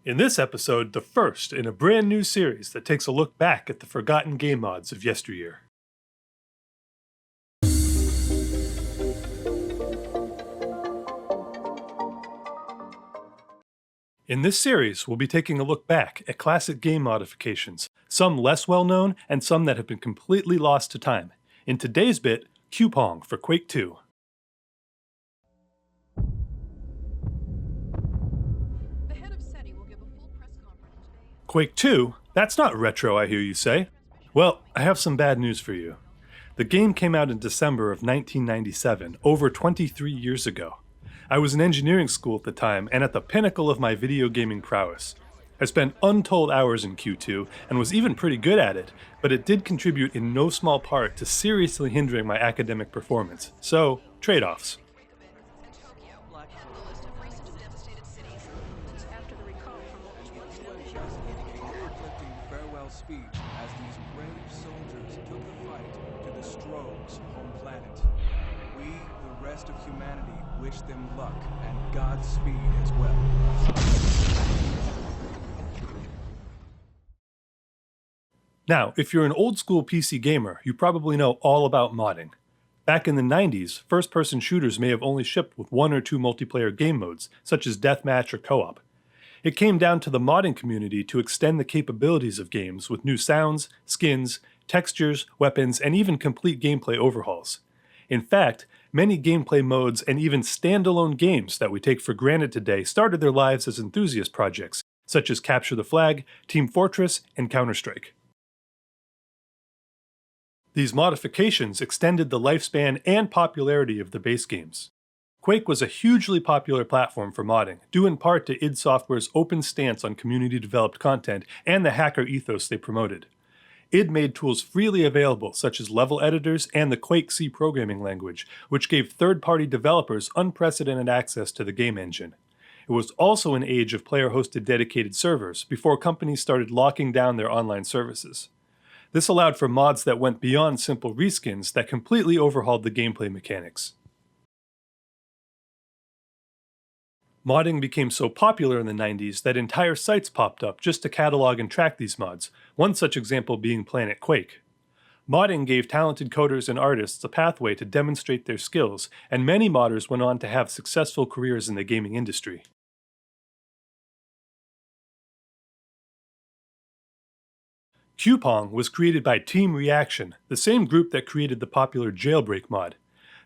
In this episode, the first in a brand new series that takes a look back at the forgotten game mods of yesteryear. In this series, we'll be taking a look back at classic game modifications, some less well known and some that have been completely lost to time. In today's bit, QPong for Quake 2. Quake 2? That's not retro, I hear you say. Well, I have some bad news for you. The game came out in December of 1997, over 23 years ago. I was in engineering school at the time, and at the pinnacle of my video gaming prowess. I spent untold hours in Q2, and was even pretty good at it, but it did contribute in no small part to seriously hindering my academic performance. So, trade-offs. Speech as these brave soldiers took the fight to the Stroh's home planet. We, the rest of humanity, wish them luck and Godspeed as well. Now, if you're an old-school PC gamer, you probably know all about modding. Back in the 90s, first-person shooters may have only shipped with one or two multiplayer game modes, such as deathmatch or co-op. It came down to the modding community to extend the capabilities of games with new sounds, skins, textures, weapons, and even complete gameplay overhauls. In fact, many gameplay modes and even standalone games that we take for granted today started their lives as enthusiast projects, such as Capture the Flag, Team Fortress, and Counter-Strike. These modifications extended the lifespan and popularity of the base games. Quake was a hugely popular platform for modding, due in part to id Software's open stance on community-developed content and the hacker ethos they promoted. id made tools freely available such as level editors and the Quake C programming language, which gave third-party developers unprecedented access to the game engine. It was also an age of player-hosted dedicated servers before companies started locking down their online services. This allowed for mods that went beyond simple reskins that completely overhauled the gameplay mechanics. Modding became so popular in the 90s that entire sites popped up just to catalog and track these mods, one such example being Planet Quake. Modding gave talented coders and artists a pathway to demonstrate their skills, and many modders went on to have successful careers in the gaming industry. QPong was created by Team Reaction, the same group that created the popular Jailbreak mod.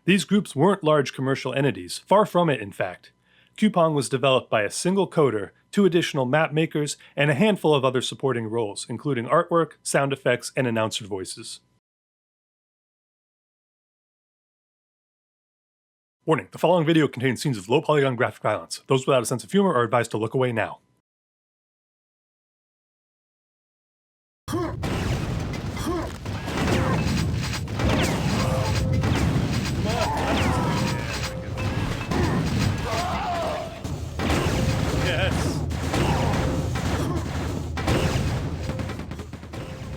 These groups weren't large commercial entities, far from it in fact. QPong was developed by a single coder, 2 additional map makers, and a handful of other supporting roles, including artwork, sound effects, and announcer voices. Warning, the following video contains scenes of low-polygon graphic violence. Those without a sense of humor are advised to look away now.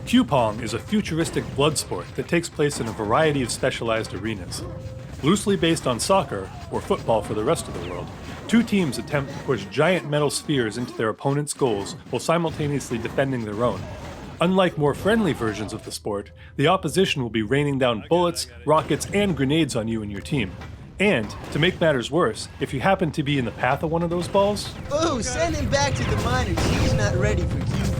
QPong is a futuristic blood sport that takes place in a variety of specialized arenas. Loosely based on soccer, or football for the rest of the world, 2 teams attempt to push giant metal spheres into their opponent's goals while simultaneously defending their own. Unlike more friendly versions of the sport, the opposition will be raining down bullets, rockets, and grenades on you and your team. And, to make matters worse, if you happen to be in the path of one of those balls... Oh, send him back to the minors. He's not ready for QPong.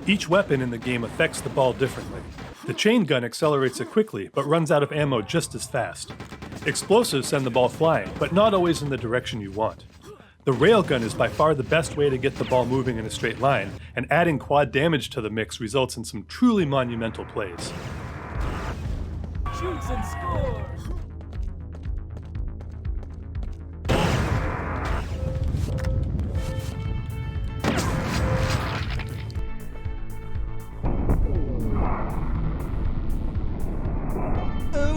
Each weapon in the game affects the ball differently. The chain gun accelerates it quickly, but runs out of ammo just as fast. Explosives send the ball flying, but not always in the direction you want. The railgun is by far the best way to get the ball moving in a straight line, and adding quad damage to the mix results in some truly monumental plays. Shoots and scores!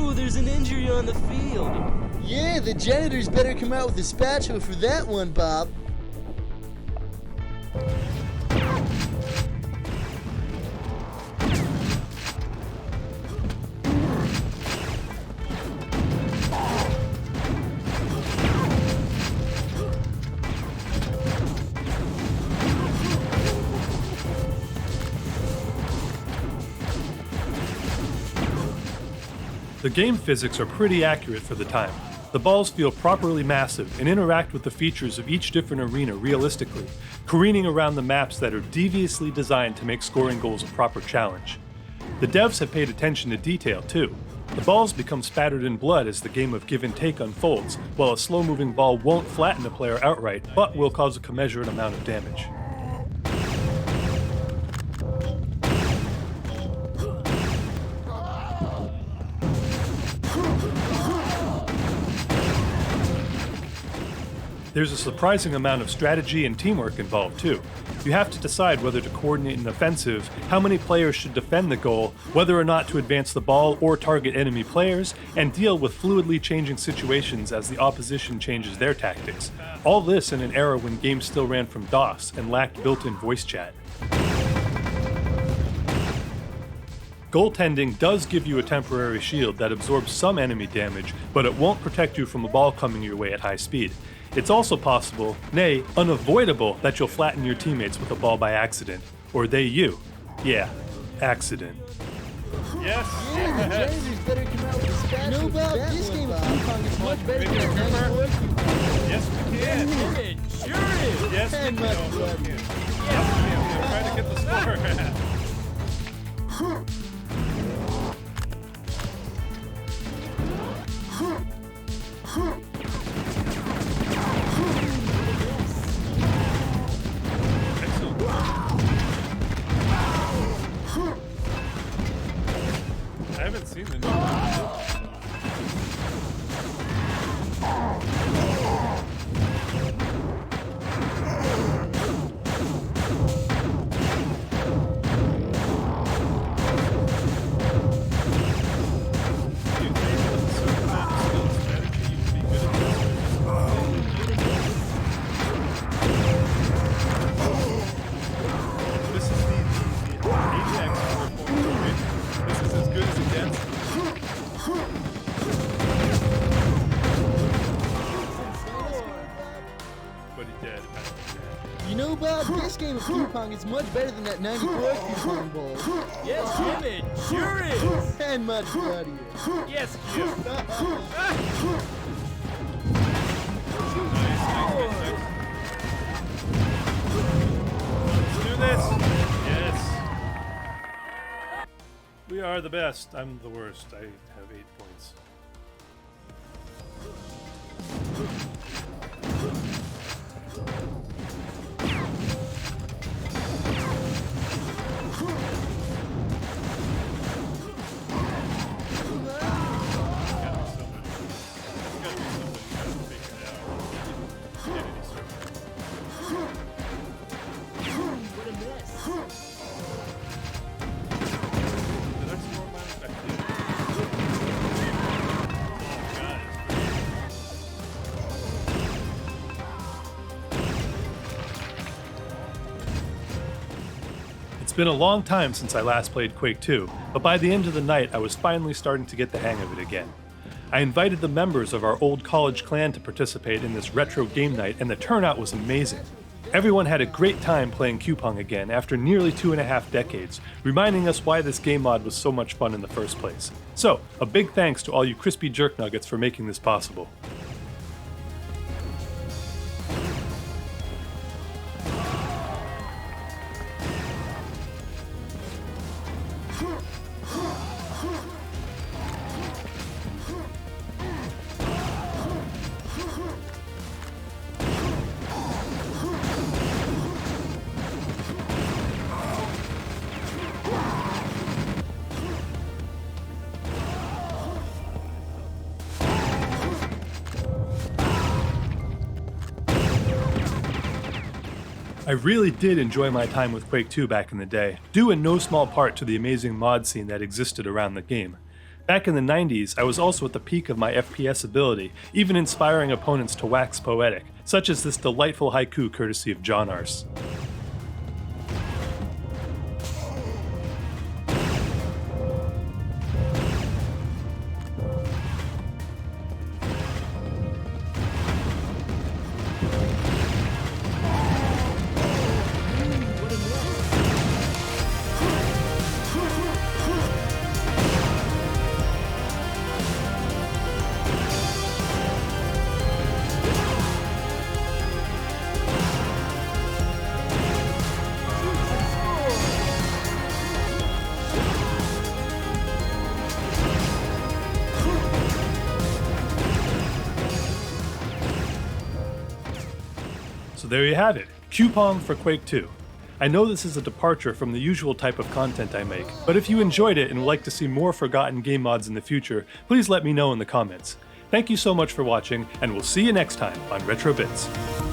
Ooh, there's an injury on the field. Yeah, the janitors better come out with a spatula for that one, Bob. The game physics are pretty accurate for the time. The balls feel properly massive and interact with the features of each different arena realistically, careening around the maps that are deviously designed to make scoring goals a proper challenge. The devs have paid attention to detail too. The balls become spattered in blood as the game of give and take unfolds, while a slow-moving ball won't flatten a player outright, but will cause a commensurate amount of damage. There's a surprising amount of strategy and teamwork involved too. You have to decide whether to coordinate an offensive, how many players should defend the goal, whether or not to advance the ball or target enemy players, and deal with fluidly changing situations as the opposition changes their tactics. All this in an era when games still ran from DOS and lacked built-in voice chat. Goaltending does give you a temporary shield that absorbs some enemy damage, but it won't protect you from a ball coming your way at high speed. It's also possible, nay, unavoidable, that you'll flatten your teammates with a ball by accident. Or they you. Yeah, accident. Yes. Yeah, the janitors better come out with a spatula. No, Bob, this game of QPong is much better than that 94 QPong. Yes, we can. It sure is. Yes, we And can. much No, blood. we can. Yes, we can. We're trying to get the score. Excellent. I haven't seen the new This is the Ajax 4.0, right? This is as good as it gets. But he did. You know, Bob, this game of QPong is much better than that 94 QPong ball. Yes, Jim, it sure is. And much bloodier. Yes, Jim. Let's do this. Yes. We are the best. I'm the worst. I have 8 points. What a mess. Did I score mine? I did. Oh, God. It's been a long time since I last played Quake 2, but by the end of the night I was finally starting to get the hang of it again. I invited the members of our old college clan to participate in this retro game night, and the turnout was amazing. Everyone had a great time playing QPong again after nearly 2.5 decades, reminding us why this game mod was so much fun in the first place. So, a big thanks to all you crispy jerk nuggets for making this possible. I really did enjoy my time with Quake 2 back in the day, due in no small part to the amazing mod scene that existed around the game. Back in the 90s, I was also at the peak of my FPS ability, even inspiring opponents to wax poetic, such as this delightful haiku courtesy of John Arce. So there you have it, QPong for Quake 2. I know this is a departure from the usual type of content I make, but if you enjoyed it and would like to see more forgotten game mods in the future, please let me know in the comments. Thank you so much for watching, and we'll see you next time on Retro Bits.